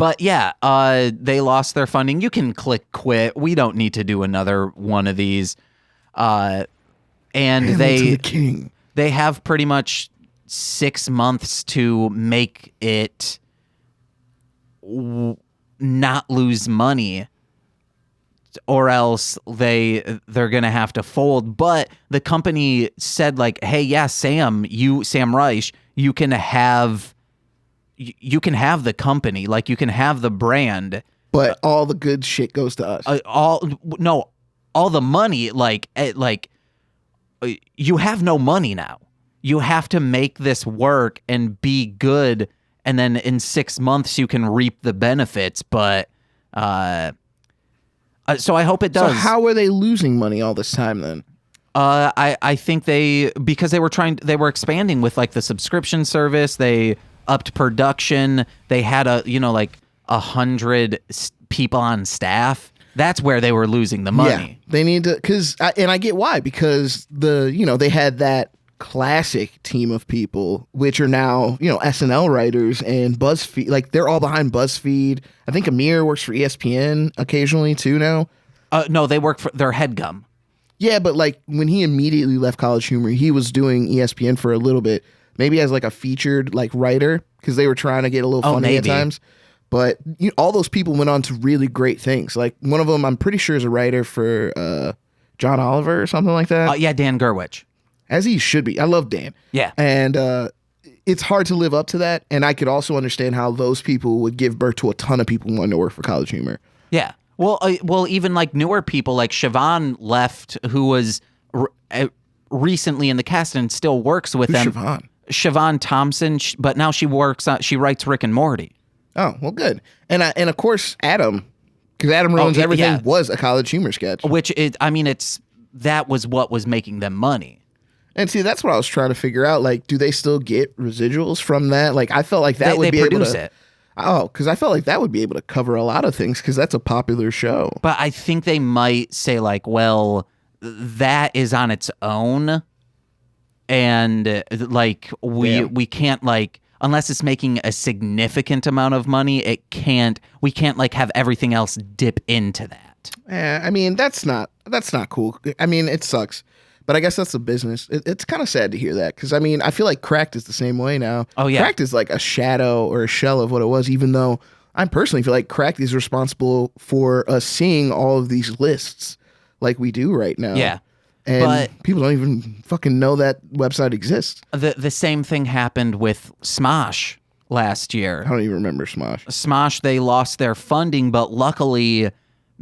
But yeah, they lost their funding. You can click quit. We don't need to do another one of these. And Hail to the king. They have pretty much 6 months to make it not lose money, or else they're gonna have to fold. But the company said, like, hey, yeah, Sam Reich, you can have the company, like, you can have the brand, but all the good shit goes to us. All the money, you have no money now. You have to make this work and be good, and then in 6 months you can reap the benefits. But so I hope it does. So how are they losing money all this time then? I think because they were expanding with like the subscription service. They upped production. They had 100 people on staff. That's where they were losing the money. Yeah, they need to, and I get why, because they had that classic team of people, which are now, SNL writers and BuzzFeed. Like, they're all behind BuzzFeed. I think Amir works for ESPN occasionally too now. No, they work for their headgum. Yeah, but like when he immediately left College Humor, he was doing ESPN for a little bit, maybe as like a featured like writer, because they were trying to get a little funny at times. But all those people went on to really great things. Like, one of them, I'm pretty sure, is a writer for John Oliver or something like that. Yeah, Dan Gerwich. As he should be. I love Dan. Yeah. And it's hard to live up to that. And I could also understand how those people would give birth to a ton of people wanting to work for College Humor. Yeah. Well, even like newer people, like Siobhan left, who was recently in the cast and still works with them. Siobhan? Siobhan Thompson, but now she writes Rick and Morty. Oh, well, good. And of course, Adam, because Adam Ruins Everything was a College Humor sketch. Which that was what was making them money. And see, that's what I was trying to figure out. Like, do they still get residuals from that? Like, I felt like that would be able to produce it. Oh, because I felt like that would be able to cover a lot of things, because that's a popular show. But I think they might say, like, well, that is on its own, and like we can't, like, unless it's making a significant amount of money, we can't like have everything else dip into that. Yeah, I mean, that's not cool. I mean, it sucks. But I guess that's the business. It's kind of sad to hear that, because, I mean, I feel like Cracked is the same way now. Oh, yeah. Cracked is like a shadow or a shell of what it was, even though I personally feel like Cracked is responsible for us seeing all of these lists like we do right now. Yeah. And people don't even fucking know that website exists. The same thing happened with Smosh last year. I don't even remember Smosh. Smosh, they lost their funding, but luckily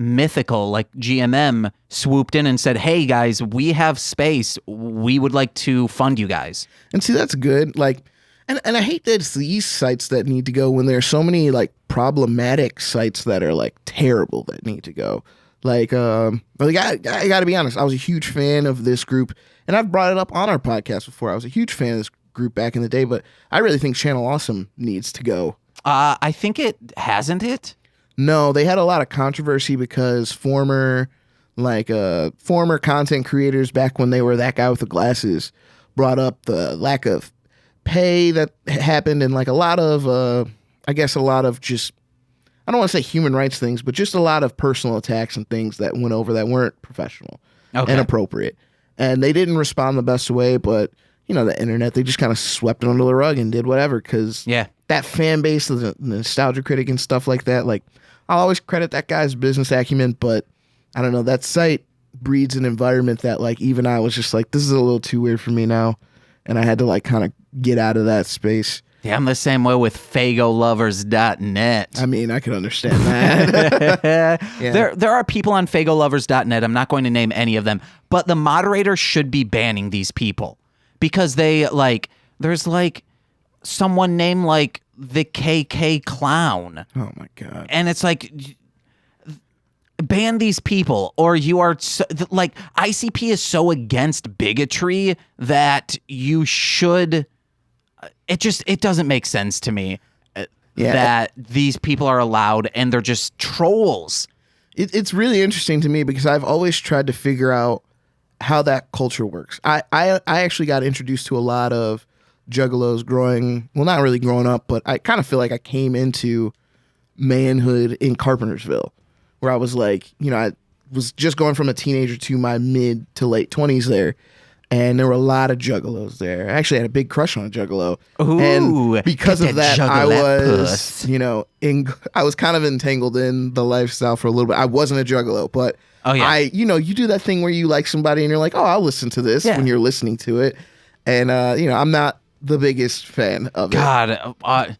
Mythical, like GMM, swooped in and said, hey guys, we have space, we would like to fund you guys. And see, that's good. Like, and I hate that it's these sites that need to go when there's so many like problematic sites that are like terrible that need to go. Like, I gotta be honest, I was a huge fan of this group, and I've brought it up on our podcast before. I was a huge fan of this group back in the day, but I really think Channel Awesome needs to go. I think it hasn't it. No, they had a lot of controversy because former content creators back when they were that guy with the glasses brought up the lack of pay that happened, and like a lot of just, I don't want to say human rights things, but just a lot of personal attacks and things that went over that weren't professional and appropriate. And they didn't respond the best way, but the internet, they just kind of swept it under the rug and did whatever, because that fan base, the nostalgia critic and stuff like that, like, I'll always credit that guy's business acumen, but I don't know, that site breeds an environment that, like, even I was just like, this is a little too weird for me now, and I had to like kind of get out of that space. Yeah, I'm the same way with fagolovers.net. I mean, I can understand that. Yeah. There are people on fagolovers.net, I'm not going to name any of them, but the moderator should be banning these people, because they, like, there's like someone named like the KK Clown. Oh my God. And it's like, ban these people, or you are like, ICP is so against bigotry that you should, it doesn't make sense to me that these people are allowed and they're just trolls. It's really interesting to me, because I've always tried to figure out how that culture works. I actually got introduced to a lot of juggalos not really growing up, but I kind of feel like I came into manhood in Carpentersville, where I was like, I was just going from a teenager to my mid to late 20s there. And there were a lot of juggalos there. I actually had a big crush on a juggalo. Ooh, and because of that, I was, puss. I was kind of entangled in the lifestyle for a little bit. I wasn't a juggalo, but you do that thing where you like somebody and you're like, oh, I'll listen to this when you're listening to it. And, I'm not the biggest fan of it. God,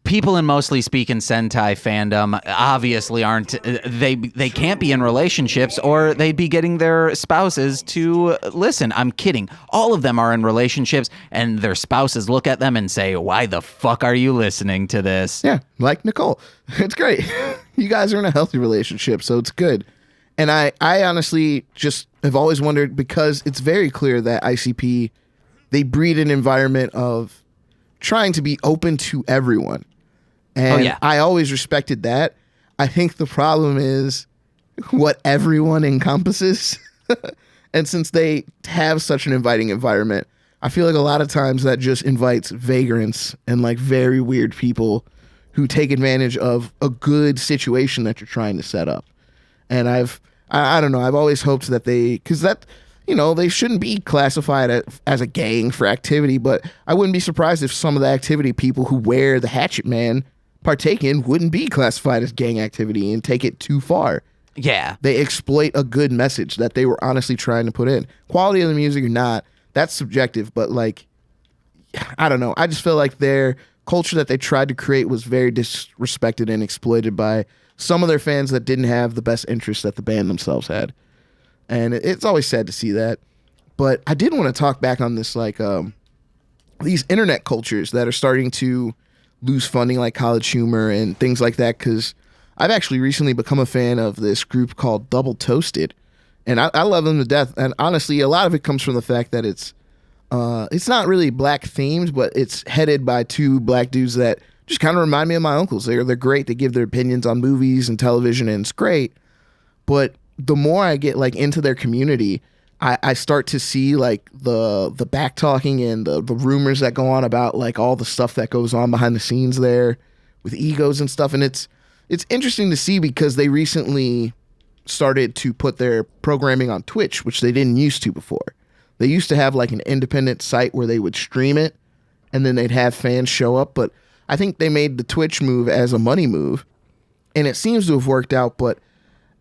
people in mostly speaking Sentai fandom obviously aren't. They can't be in relationships, or they'd be getting their spouses to listen. I'm kidding. All of them are in relationships, and their spouses look at them and say, "Why the fuck are you listening to this?" Yeah, like Nicole. It's great. You guys are in a healthy relationship, so it's good. And I honestly just have always wondered, because it's very clear that ICP, they breed an environment of trying to be open to everyone. And I always respected that. I think the problem is what everyone encompasses. And since they have such an inviting environment, I feel like a lot of times that just invites vagrants and like very weird people who take advantage of a good situation that you're trying to set up. And I don't know, I've always hoped that because they shouldn't be classified as a gang for activity, but I wouldn't be surprised if some of the activity people who wear the Hatchet Man partake in wouldn't be classified as gang activity and take it too far. Yeah. They exploit a good message that they were honestly trying to put in. Quality of the music or not, that's subjective, but like, I don't know. I just feel like their culture that they tried to create was very disrespected and exploited by some of their fans that didn't have the best interests that the band themselves had. And it's always sad to see that. But I did want to talk back on this, like, these internet cultures that are starting to lose funding, like CollegeHumor and things like that, because I've actually recently become a fan of this group called Double Toasted. And I love them to death. And honestly, a lot of it comes from the fact that it's not really black themed, but it's headed by two black dudes that just kind of remind me of my uncles. They're great. They give their opinions on movies and television, and it's great. But the more I get like into their community, I start to see like the back talking and the rumors that go on about like all the stuff that goes on behind the scenes there with egos and stuff. And it's interesting to see, because they recently started to put their programming on Twitch, which they didn't used to before. They used to have like an independent site where they would stream it and then they'd have fans show up. But I think they made the Twitch move as a money move, and it seems to have worked out. But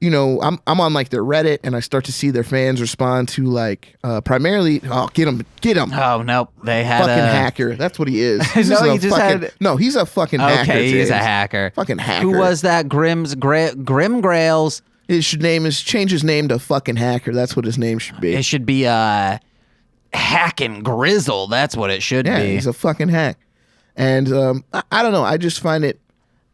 I'm on like their Reddit, and I start to see their fans respond to like primarily, get him. Oh no, they had fucking hacker. That's what he is. No, he's a fucking hacker. Okay, he's a hacker. Fucking hacker. Who was that? Grim Grails. Change his name to fucking hacker. That's what his name should be. It should be Hackin' Grizzle. That's what it should be. He's a fucking hack. And I don't know. I just find it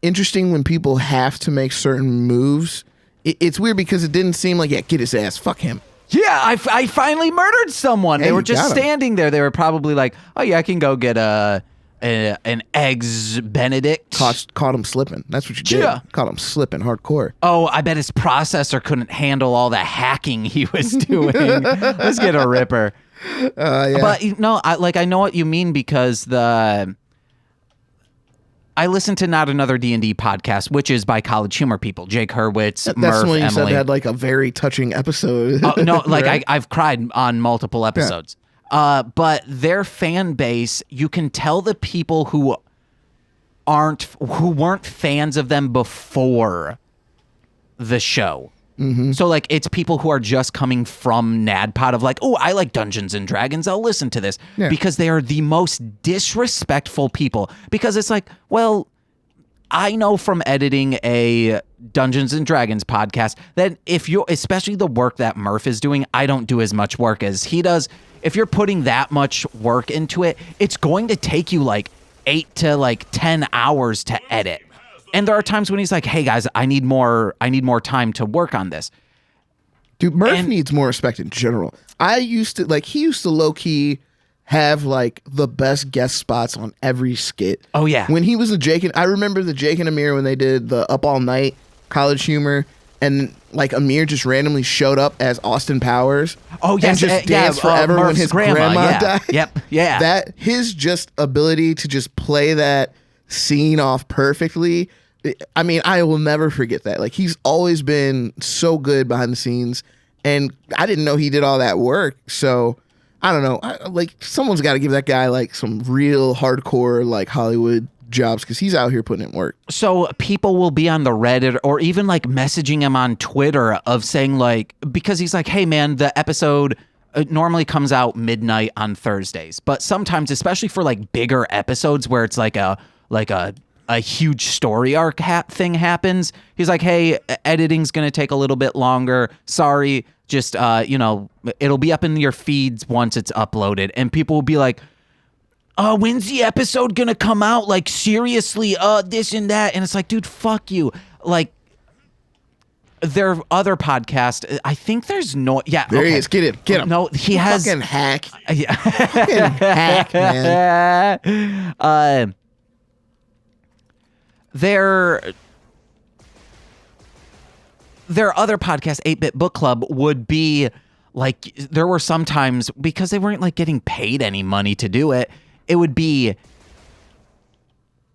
interesting when people have to make certain moves. It's weird because it didn't seem like, get his ass. Fuck him. Yeah, I finally murdered someone. They were just standing there. They were probably like, oh yeah, I can go get an Eggs Benedict. Caught him slipping. That's what you did. Yeah. Caught him slipping hardcore. Oh, I bet his processor couldn't handle all the hacking he was doing. Let's get a ripper. Yeah. But no, I know what you mean, because I listened to Not Another D&D podcast, which is by CollegeHumor people, Jake Hurwitz, That's Murph, the one you Emily. said had like a very touching episode. No, like right? I've cried on multiple episodes. Yeah. But their fan base, you can tell the people who weren't fans of them before the show. Mm-hmm. So like it's people who are just coming from NADPOD of like, oh, I like Dungeons and Dragons, I'll listen to this. Yeah. Because they are the most disrespectful people. Because it's like, well, I know from editing a Dungeons and Dragons podcast that especially the work that Murph is doing, I don't do as much work as he does. If you're putting that much work into it, it's going to take you like 8 to like 10 hours to edit. And there are times when he's like, hey guys, I need more time to work on this. Dude, Murph needs more respect in general. He used to low-key have like the best guest spots on every skit. Oh yeah. When he was I remember the Jake and Amir when they did the Up All Night CollegeHumor, and like Amir just randomly showed up as Austin Powers. Oh yes, and just danced forever Murph's when his grandma died. Yep, yeah. That his just ability to just play that scene off perfectly I mean, I will never forget that. Like, he's always been so good behind the scenes, and I didn't know he did all that work. So I don't know. Like, someone's got to give that guy like some real hardcore like Hollywood jobs, because he's out here putting in work. So people will be on the Reddit or even like messaging him on Twitter of saying like, because he's like, hey man, the episode normally comes out midnight on Thursdays, but sometimes, especially for like bigger episodes where it's like a huge story arc thing happens, he's like, hey, editing's gonna take a little bit longer, sorry, just it'll be up in your feeds once it's uploaded. And people will be like, when's the episode gonna come out? Like, seriously, this and that. And it's like, dude, fuck you. Like, their other podcast, I think there's no... Yeah, there he is. Get him. No, he has... Fucking hack. Yeah. Fucking hack, man. Their other podcast, 8-Bit Book Club, would be like... There were some times, because they weren't like getting paid any money to do it, it would be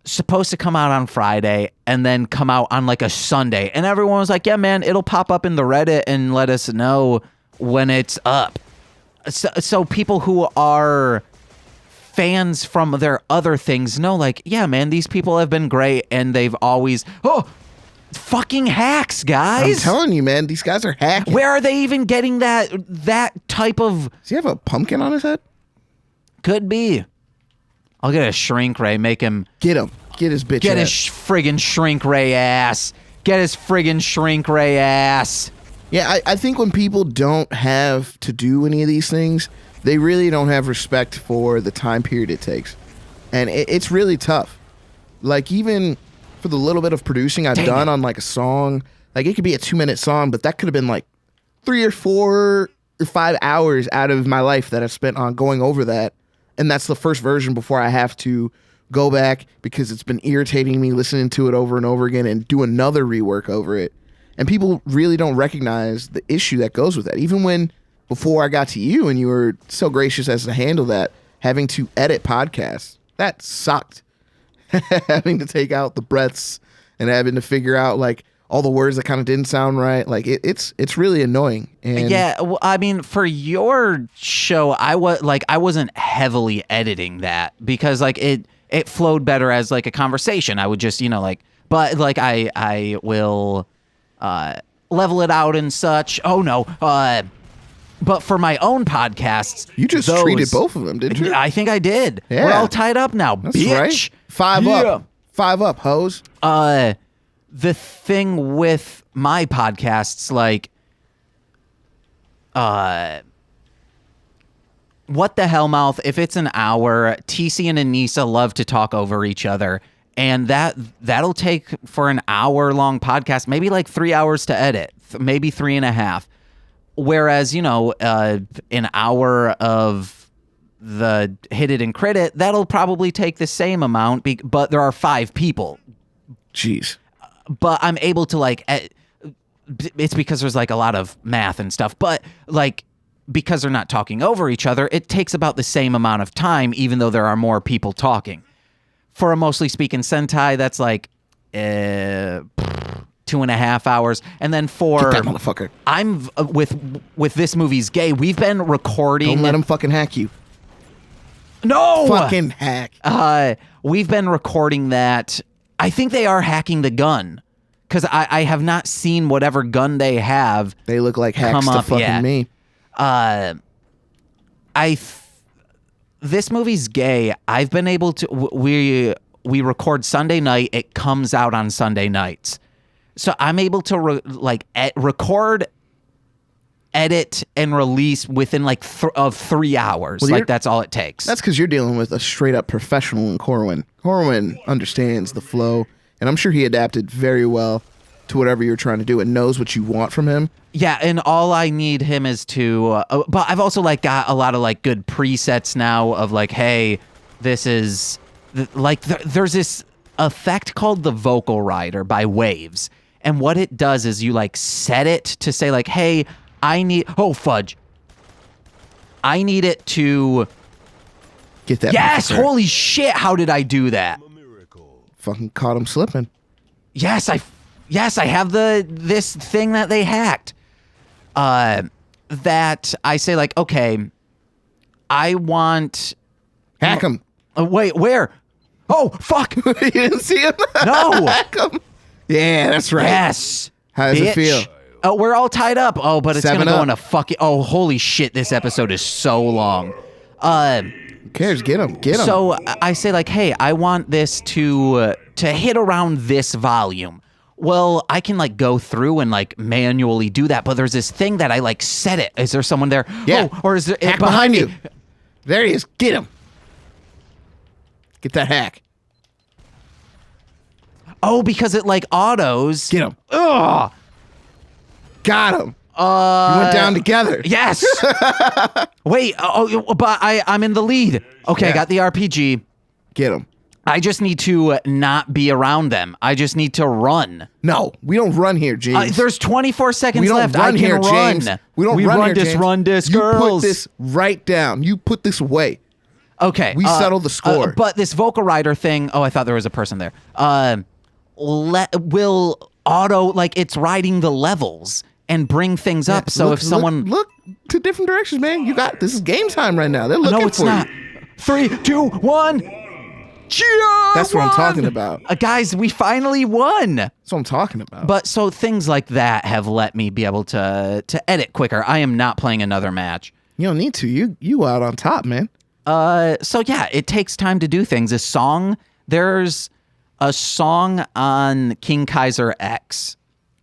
supposed to come out on Friday and then come out on like a Sunday. And everyone was like, yeah, man, it'll pop up in the Reddit and let us know when it's up. So people who are fans from their other things know, like, yeah, man, these people have been great and they've always... fucking hacks, guys. I'm telling you, man, these guys are hacking. Where are they even getting that type of... Does he have a pumpkin on his head? Could be. I'll get a shrink ray, make him... Get him. Get his bitch Get ass. his friggin' shrink ray ass. Get his friggin' shrink ray ass. Yeah, I think when people don't have to do any of these things, they really don't have respect for the time period it takes. And it's really tough. Like, even for the little bit of producing I've done on like a song, like it could be a 2-minute song, but that could have been like 3 or 4 or 5 hours out of my life that I've spent on going over that. And that's the first version before I have to go back, because it's been irritating me listening to it over and over again, and do another rework over it. And people really don't recognize the issue that goes with that. Even when, before I got to you and you were so gracious as to handle that, having to edit podcasts, that sucked. Having to take out the breaths and having to figure out like all the words that kind of didn't sound right. Like it's really annoying. And yeah, well, I mean, for your show, I wasn't heavily editing that, because like it flowed better as like a conversation. I would just, but like I will level it out and such. Oh no. But for my own podcasts, you just treated both of them, didn't you? I think I did. Yeah. We're all tied up now, That's bitch. Right. 5 up. 5 up, hoes. The thing with my podcasts, like, What the Hell Mouth, if it's an hour, TC and Anissa love to talk over each other. And that'll take, for an hour-long podcast, maybe like 3 hours to edit, maybe 3.5. Whereas, an hour of the Hit It and Crit It, that'll probably take the same amount, but there are 5 people. Jeez. But I'm able to, like, it's because there's, like, a lot of math and stuff. But, like, because they're not talking over each other, it takes about the same amount of time, even though there are more people talking. For a mostly speaking Sentai, that's, like, 2.5 hours. And then for... Get that motherfucker. I'm with This Movie's Gay, we've been recording... Don't let him fucking hack you. No! Fucking hack. We've been recording that... I think they are hacking the gun, because I have not seen whatever gun they have. They look like hacks to fucking me. This Movie's Gay, I've been able to... We record Sunday night. It comes out on Sunday nights. So I'm able to record, edit, and release within like 3 hours. Well, like that's all it takes. That's because you're dealing with a straight up professional in Corwin. Corwin understands the flow, and I'm sure he adapted very well to whatever you're trying to do and knows what you want from him. Yeah, and all I need him is to... but I've also like got a lot of like good presets now of like, hey, this is... there's this effect called the Vocal Rider by Waves. And what it does is you like set it to say like, hey, I need... Oh, fudge. I need it to... Get that. Yes! Holy shit, how did I do that? Fucking caught him slipping. Yes, I have this thing that they hacked. That I say like, okay, I want Hack him. Wait, where? Oh, fuck. You didn't see him? No. Hack him. Yeah, that's right. Yes. How does it feel? Oh, we're all tied up. Oh, but it's going to 7 go up. into fucking... Oh, holy shit, this episode is so long. Who cares? Get him. Get him. So I say like, hey, I want this to hit around this volume. Well, I can like go through and like manually do that, but there's this thing that I like set it. Is there someone there? Yeah. Oh, or is there hack behind you? me? There he is. Get him. Get that hack. Oh, because it like autos. Get him. Ugh. Got him. You went down together. Yes. Wait. But I'm in the lead. Okay, Yeah. I got the RPG. Get him. I just need to not be around them. I just need to run. No, we don't run here, James. There's 24 seconds we don't left. run I can here, run. James. We don't run here, this, James. run this, you girls. put this right down. You put this away. Okay. We settled the score. But this vocal rider thing, I thought there was a person there. Will auto, like it's riding the levels and bring things up. So if someone... Look to different directions, man. You got... This is game time right now. They're looking No, it's for not. you. 3, 2, 1... That's what I'm talking about. Guys, we finally won. That's what I'm talking about. But so things like that have let me be able to edit quicker. I am not playing another match. You don't need to. You out on top, man. So yeah, it takes time to do things. There's a song on King Kaiser X.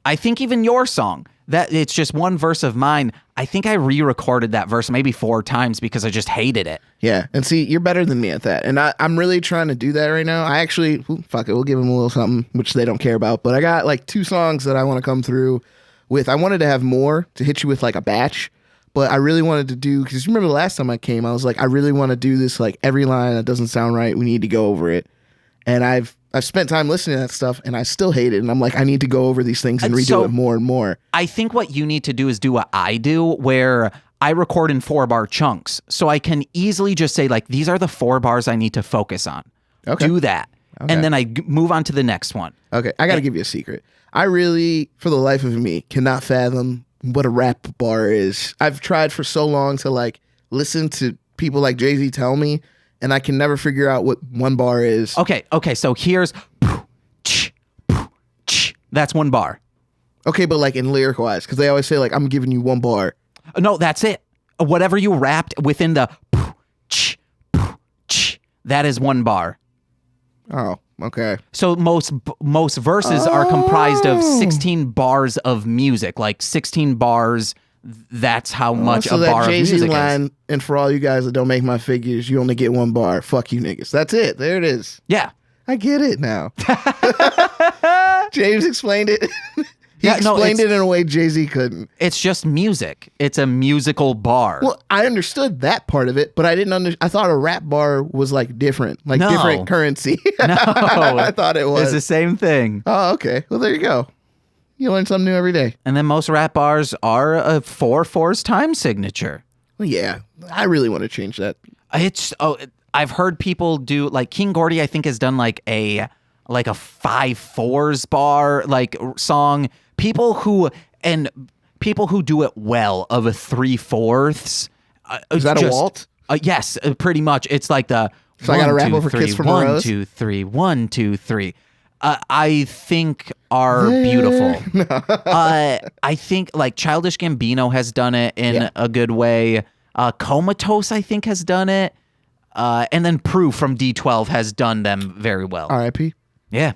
I think even your song, that it's just one verse of mine. I think I re-recorded that verse maybe 4 times because I just hated it. Yeah, and see, you're better than me at that. And I'm really trying to do that right now. I actually, fuck it, we'll give them a little something, which they don't care about. But I got like 2 songs that I want to come through with. I wanted to have more to hit you with like a batch. But I really wanted to do, because you remember the last time I came, I was like, I really want to do this, like every line that doesn't sound right, we need to go over it. And I've spent time listening to that stuff, and I still hate it. And I'm like, I need to go over these things and redo it more and more. I think what you need to do is do what I do, where I record in 4-bar chunks. So I can easily just say, like, these are the 4 bars I need to focus on. Okay. Do that. Okay. And then I move on to the next one. Okay, I got to give you a secret. I really, for the life of me, cannot fathom what a rap bar is. I've tried for so long to like listen to people like Jay-Z tell me, and I can never figure out what one bar is. Okay, so here's that's 1 bar. Okay, but like in lyric wise, because they always say like, I'm giving you 1 bar. No, that's it. Whatever you rapped within the that is 1 bar. Oh, okay. So most verses are comprised of 16 bars of music, like 16 bars. That's how much so a that bar of Jay-Z music line, is. and for all you guys that don't make my figures, you only get 1 bar. Fuck you niggas. That's it. There it is. Yeah. I get it now. James explained it. He Yeah, no, explained it in a way Jay-Z couldn't. It's just music. It's a musical bar. Well, I understood that part of it, but I didn't I thought a rap bar was like different, like No. different currency. No. I thought it was. It's the same thing. Oh, okay. Well, there you go. You learn something new every day. And then most rap bars are a 4/4 time signature. Well, yeah, I really want to change that. I've heard people do, like King Gordy, I think, has done like a 5/4 bar like song. People who do it well of a 3/4. Is that a Walt? Yes, pretty much. It's like the So I got to rap over Kiss from a Rose? 1, 2, 3, 1, 2, 3. I think are beautiful. I think like Childish Gambino has done it in a good way. Comatose, I think, has done it. And then Prue from D12 has done them very well. R.I.P. Yeah.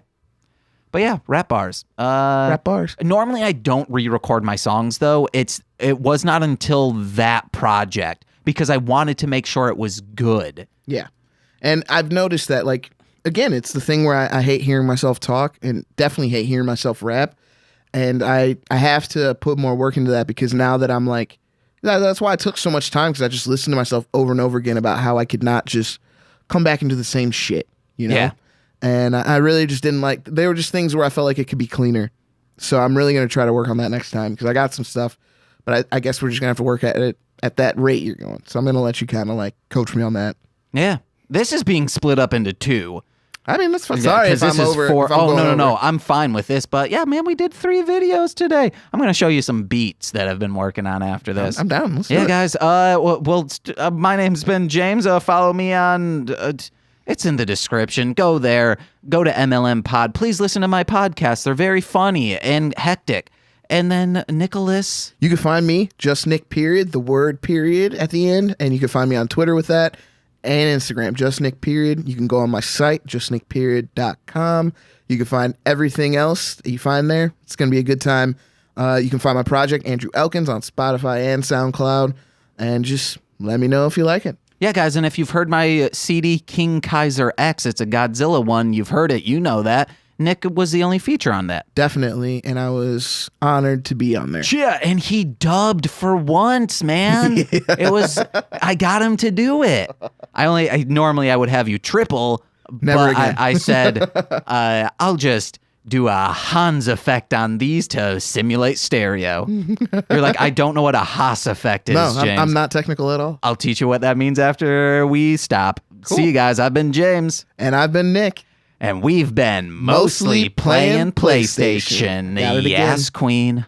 But yeah, rap bars. Rap bars. Normally I don't re-record my songs though. It was not until that project because I wanted to make sure it was good. Yeah. And I've noticed that, like, again, it's the thing where I hate hearing myself talk and definitely hate hearing myself rap. And I have to put more work into that because now that I'm like, that's why it took so much time, because I just listened to myself over and over again about how I could not just come back into the same shit, you know? Yeah. And I really just didn't like, they were just things where I felt like it could be cleaner. So I'm really going to try to work on that next time because I got some stuff, but I guess we're just going to have to work at it at that rate you're going. So I'm going to let you kind of like coach me on that. Yeah. This is being split up into 2. I mean, that's fine. Sorry if this I'm is over. for. If I'm Oh going no, no, over. no! I'm fine with this, but yeah, man, we did 3 videos today. I'm gonna show you some beats that I've been working on after this. I'm down. Let's do Yeah, it. guys. My name's been James. Follow me on. It's in the description. Go there. Go to MLM Pod. Please listen to my podcasts. They're very funny and hectic. And then Nicholas. You can find me, JustNickPeriod, the word period at the end, and you can find me on Twitter with that and Instagram, JustNickPeriod. You can go on my site, JustNickPeriod.com. You can find everything else that you find there. It's going to be a good time. You can find my project, Andrew Elkins, on Spotify and SoundCloud, and just let me know if you like it. Yeah, guys, and if you've heard my CD, King Kaiser X, it's a Godzilla one. You've heard it. You know that. Nick was the only feature on that. Definitely, and I was honored to be on there. Yeah, and he dubbed for once, man. It was, I got him to do it. Normally I would have you triple, Never but again. I said, I'll just do a Hans effect on these to simulate stereo. You're like, I don't know what a Haas effect is, No, James. I'm not technical at all. I'll teach you what that means after we stop. Cool. See you guys. I've been James. And I've been Nick. And we've been mostly playing PlayStation. Got it again. Yes, queen.